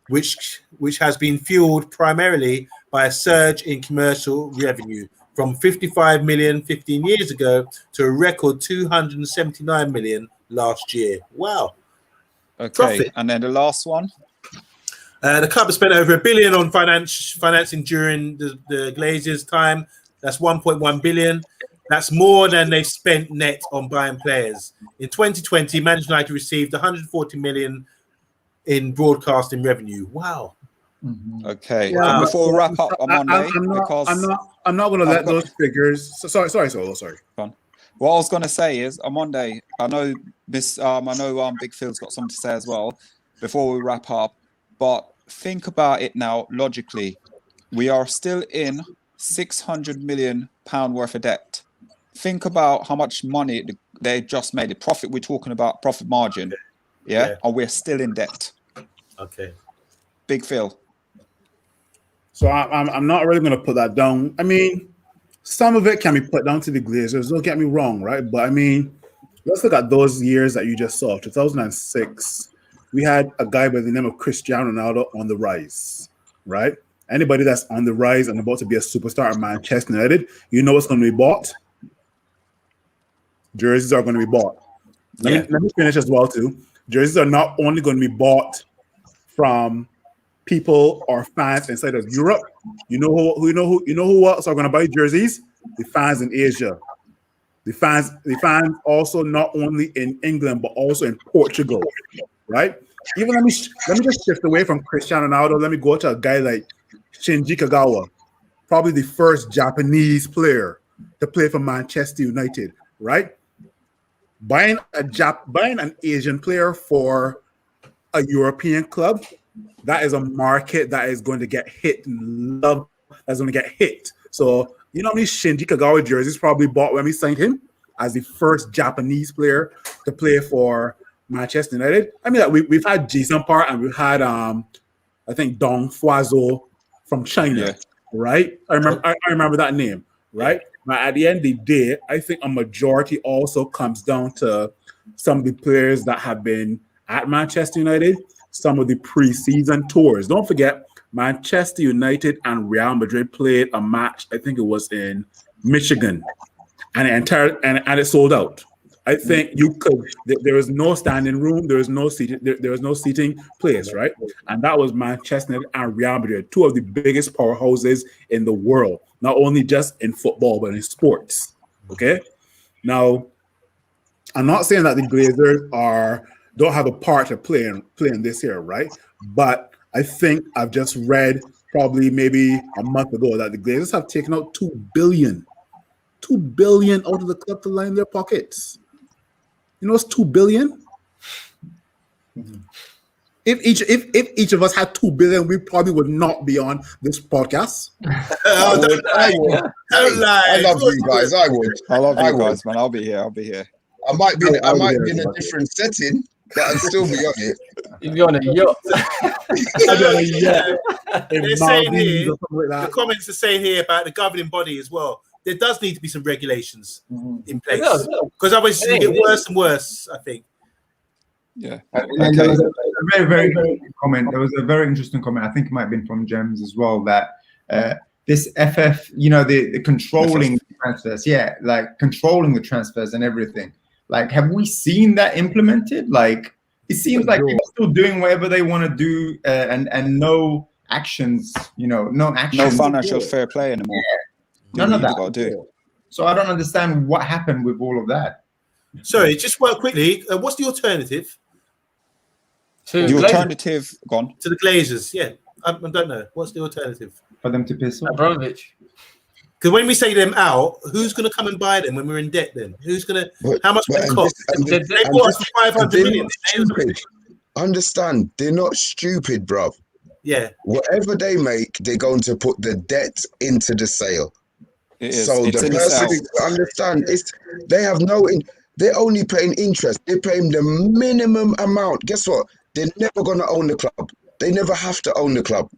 which has been fueled primarily by a surge in commercial revenue from 55 million 15 years ago to a record 279 million last year. Wow. Okay, Profit. and then the last one. The club has spent over $1 billion on financing during the Glazers' time. That's 1.1 billion. That's more than they've spent net on buying players. In 2020, Manchester United received 140 million in broadcasting revenue. Wow. Okay. Wow. Before we wrap up on Monday, I'm not going to let those figures. Sorry. What I was going to say is on Monday, I know Big Phil's got something to say as well before we wrap up. But think about it now logically. We are still in £600 million worth of debt. Think about how much money they just made. The profit we're talking about, profit margin. Yeah. And we're still in debt. Okay. Big Phil. So I'm not really going to put that down. I mean, some of it can be put down to the Glazers. Don't get me wrong, right? But I mean, let's look at those years that you just saw. 2006, we had a guy by the name of Cristiano Ronaldo on the rise, right? Anybody that's on the rise and about to be a superstar at Manchester United, you know what's going to be bought? Jerseys are going to be bought. Let me finish as well too. Jerseys are not only going to be bought from people or fans inside of Europe. You know who else are going to buy jerseys? The fans in Asia. The fans also not only in England but also in Portugal, right? Even let me just shift away from Cristiano Ronaldo. Let me go to a guy like Shinji Kagawa, probably the first Japanese player to play for Manchester United, right? Buying an Asian player for a European club, that is a market that is going to get hit and love. That's going to get hit. So you know how many Shinji Kagawa jerseys probably bought when we signed him as the first Japanese player to play for Manchester United? I mean, we've had Jason Park and we've had I think Dong Fuazo from China, right? I remember that name, right? But at the end of the day, I think a majority also comes down to some of the players that have been at Manchester United, some of the preseason tours. Don't forget, Manchester United and Real Madrid played a match, I think it was in Michigan, and it sold out. I think there was no standing room, there was no seating place, right? And that was Manchester United and Real Madrid, two of the biggest powerhouses in the world, not only just in football, but in sports. Okay? Now, I'm not saying that the Glazers don't have a part to play in this here, right? But I think I've just read probably maybe a month ago that the Glazers have taken out $2 billion out of the club to line their pockets. You know what's $2 billion? If each of us had $2 billion, we probably would not be on this podcast. I love you guys. I would. I love you guys, man. I'll be here. I might be in a different setting, but I'd still be on it. You'd be on a yacht. They're saying here, the comments are saying here about the governing body as well. There does need to be some regulations in place because otherwise it's going to get worse and worse, I think. Yeah. And there was a very, very good comment. There was a very interesting comment. I think it might have been from Gems as well, that this FF, the controlling transfers, like controlling the transfers and everything. Like, have we seen that implemented? Like, it seems like people are still doing whatever they want to do and no actions, no actions. No financial fair play anymore. Yeah. None of that. So I don't understand what happened with all of that. Sorry, just well quickly, what's the alternative? To the alternative, gone. To the Glazers, yeah. I don't know. What's the alternative? For them to piss off? Abramovich. Because when we say them out, who's going to come and buy them when we're in debt then? Who's going to, how much will it cost? They bought us for 500 million. Understand, they're not stupid, bruv. Yeah. Whatever they make, they're going to put the debt into the sale. So the person understand they have they're only paying interest. They're paying the minimum amount. Guess what? They're never gonna own the club. They never have to own the club.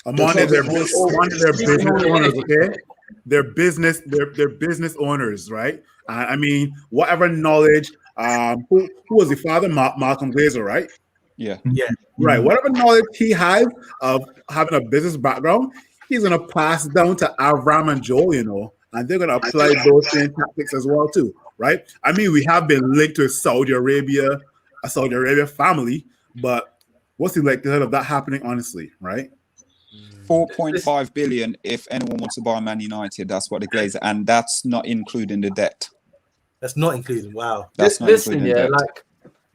Their business owners, okay? They're business owners, right? I mean, whatever knowledge. Who was the father? Malcolm Glazer, right? Yeah. Right. Whatever knowledge he has of having a business background, he's gonna pass down to Avram and Joel, and they're gonna apply those same tactics as well too, right? I mean, we have been linked to a Saudi Arabia family, but what's the likelihood of that happening, honestly, right? 4.5 billion if anyone wants to buy Man United. That's what the Glazer, and that's not including the debt. That's not including. Wow. That's not including debt. Like,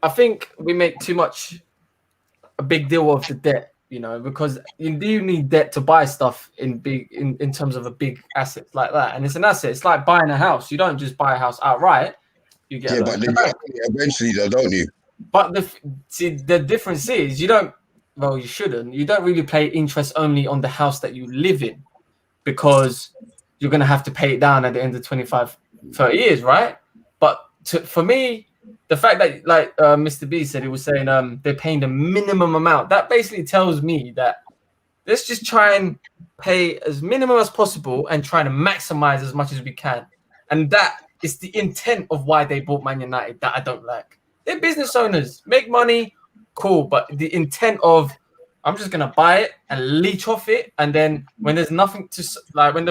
I think we make too much a big deal of the debt. Because you do need debt to buy stuff in terms of a big asset like that, and it's an asset. It's like buying a house. You don't just buy a house outright. You get but eventually, though, don't you? But the difference is you don't. Well, you shouldn't. You don't really pay interest only on the house that you live in, because you're going to have to pay it down at the end of 25, 30 years, right? But for me, the fact that, like Mr. B said, he was saying they're paying the minimum amount. That basically tells me that let's just try and pay as minimum as possible and try to maximize as much as we can. And that is the intent of why they bought Man United that I don't like. They're business owners, make money, cool. But the intent of, I'm just going to buy it and leech off it. And then when there's nothing to, like when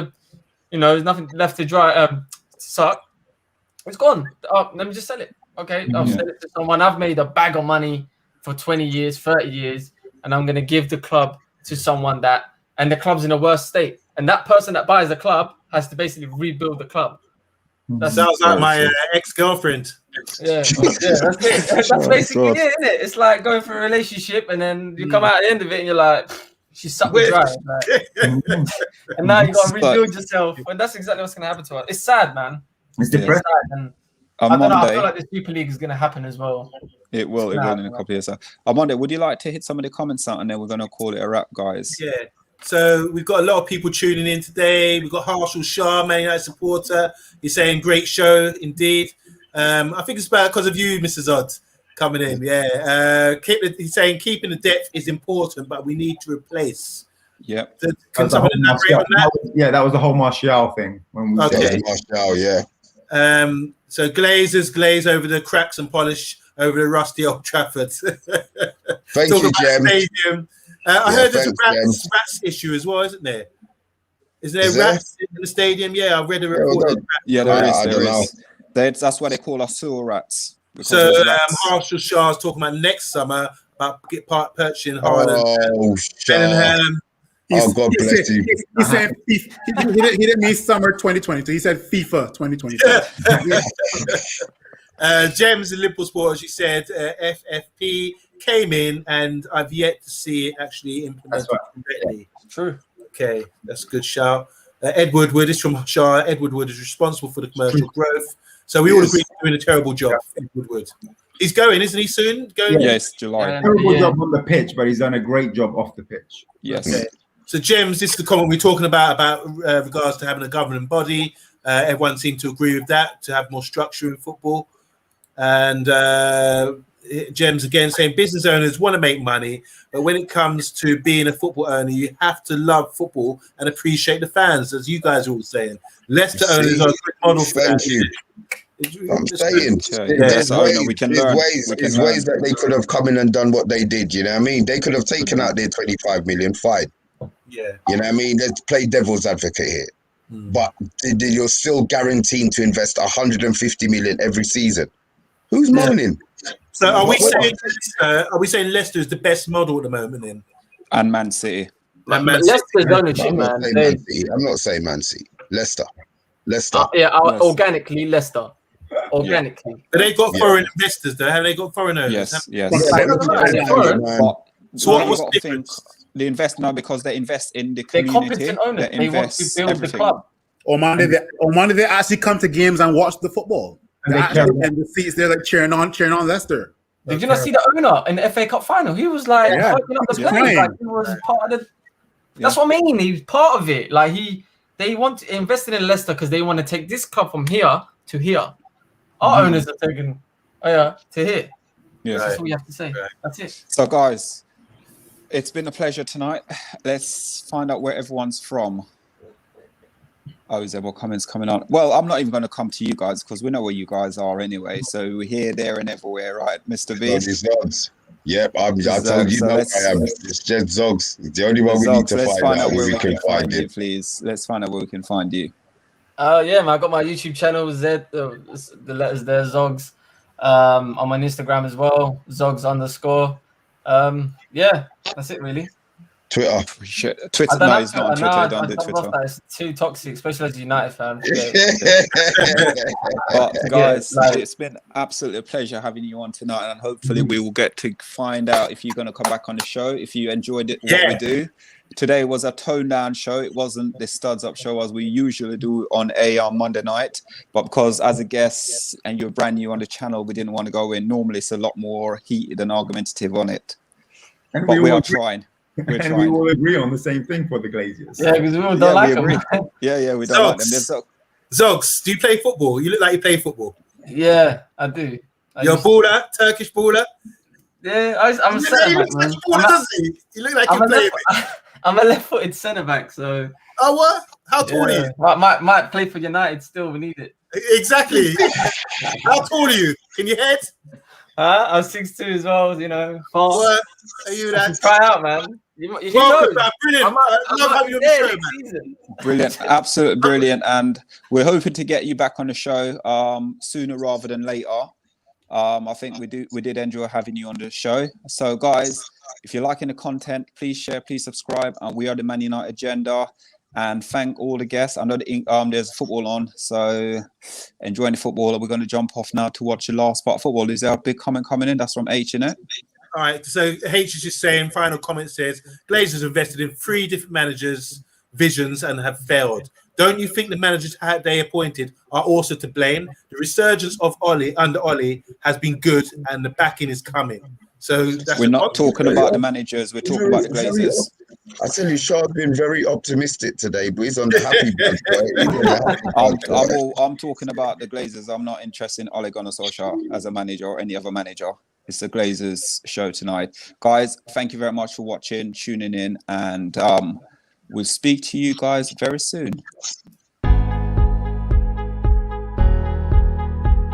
there's nothing left to suck, it's gone. Oh, let me just sell it. Okay, I'll sell it to someone. I've made a bag of money for 20 years, 30 years, and I'm going to give the club to someone and the club's in a worse state. And that person that buys the club has to basically rebuild the club. That sounds like my ex-girlfriend. Yeah, that's basically it, isn't it? It's like going for a relationship and then you come out at the end of it and you're like, she sucked me dry. Like, and now you got to rebuild yourself. And that's exactly what's going to happen to us. It's sad, man. It's depressing. And I don't know. I feel like the Super League is going to happen as well. It will in a couple of years. Monday, would you like to hit some of the comments out and then we're going to call it a wrap, guys? Yeah. So we've got a lot of people tuning in today. We've got Harshal Shah, Man United supporter. He's saying great show indeed. I think it's because of you, Mrs. Odd, coming in. Yeah. He's saying keeping the depth is important, but we need to replace. Yep. Can someone elaborate on that? Yeah, that was the whole Martial thing. When we Martial, yeah. So Glazers glaze over the cracks and polish over the rusty Old Trafford. Thank you, Jem. Stadium. I heard there's a rats issue as well, isn't there? Isn't there rats in the stadium? Yeah, I read a report. Yeah, there is. I don't know. That's why they call us sewer rats. So Harshal Shah's talking about next summer about purchasing Haaland. Oh, Bellingham. Oh, God bless you. He said he didn't mean summer 2022. He said FIFA 2022. James in Liverpool Sport, she said FFP came in and I've yet to see it actually implemented correctly. True. Okay, that's a good shout. Ed Woodward is from Shire. Ed Woodward is responsible for the commercial growth. So we all agree he's doing a terrible job, Ed Woodward. He's going, isn't he, soon? Going? Yes, July. Terrible job on the pitch, but he's done a great job off the pitch. Yes. Okay. So, James, this is the comment we're talking about regards to having a governing body. Everyone seemed to agree with that, to have more structure in football. And James, again, saying business owners want to make money, but when it comes to being a football owner, you have to love football and appreciate the fans, as you guys are all saying. Leicester owners are a good model for that. Thank you. I'm saying there's ways that they could have come in and done what they did. You know what I mean? They could have taken out their 25 million fine. Yeah. You know what I mean? Let's play devil's advocate here. But you're still guaranteed to invest 150 million every season. Who's moaning? So are we saying Leicester is the best model at the moment then? And Man City. Leicester's ownership, man. I'm not saying Man City. Leicester. Organically, Leicester. Organically. Yeah. But they've got foreign investors, though. Have they got foreign owners? Yes. So what's the difference? They invest now because they invest in the community. They're competent owners. They want to build the club. Or Monday, they actually come to games and watch the football. And the seats, they're like cheering on Leicester. Did you not see the owner in the FA Cup final? He was like hyping up the players. Like he was part of the. That's what I mean. He was part of it. Like they want to invest in Leicester because they want to take this club from here to here. Our owners are taking to here. Yeah, that's all you have to say. Right. That's it. So, guys, it's been a pleasure tonight. Let's find out where everyone's from. Oh, is there more comments coming on? Well, I'm not even going to come to you guys because we know where you guys are anyway. So we're here, there, and everywhere, right, Mr. V? Zogs. Yep, I told you, I am. It's just Zogs. It's the only one we need to find out where we can find you. Please, let's find out where we can find you. Yeah, man, I got my YouTube channel, the letters there, Zogs. I'm on Instagram as well, Zogs_. Yeah, that's it, really. Twitter. Twitter, no, he's not on Twitter. I don't do Twitter. It's too toxic, especially as a United fan. But guys, it's been absolutely a pleasure having you on tonight, and hopefully we will get to find out if you're going to come back on the show, if you enjoyed it, what we do. Today was a toned down show. It wasn't the studs up show as we usually do on Monday night, but because as a guest and you're brand new on the channel, we didn't want to go in. Normally it's a lot more heated and argumentative on it, but we are trying. We're and trying. we will agree on the same thing for the Glazers. Yeah, because we all don't like agree. them. Yeah, we don't like them. There's Zogs, do you play football? You look like you play football. Yeah, I do. You're a baller, Turkish baller. Yeah, I'm a You centre back, look like man. a baller, doesn't he? You look like you're playing. I'm a left-footed centre back, so. Oh, what? How tall are you? Might play for United still. We need it. Exactly. How tall are you? Can you head? I'm 6'2" as well. You know, fast. What are you that? Try out, man. You Welcome, know. man. Brilliant. I love having you on the show, man. brilliant, absolutely brilliant, and we're hoping to get you back on the show sooner rather than later. I think we did enjoy having you on the show. So, guys, if you're liking the content, please share, please subscribe. We are the Man United Agenda, and thank all the guests. I know there's football on, so enjoying the football. We're going to jump off now to watch the last part of football. Is there a big comment coming in? That's from H, innit? All right, so H is just saying, final comment says, Glazers invested in 3 different managers' visions and have failed. Don't you think the managers they appointed are also to blame? The resurgence of under Ollie has been good and the backing is coming. So we're not talking about the managers, we're talking about the Glazers. I tell you, Shaw's been very optimistic today, but he's on the happy bunch. I'm talking about the Glazers. I'm not interested in Ole Gunnar Solskjaer as a manager or any other manager. It's the Glazers show tonight. Guys, thank you very much for watching, tuning in, and we'll speak to you guys very soon.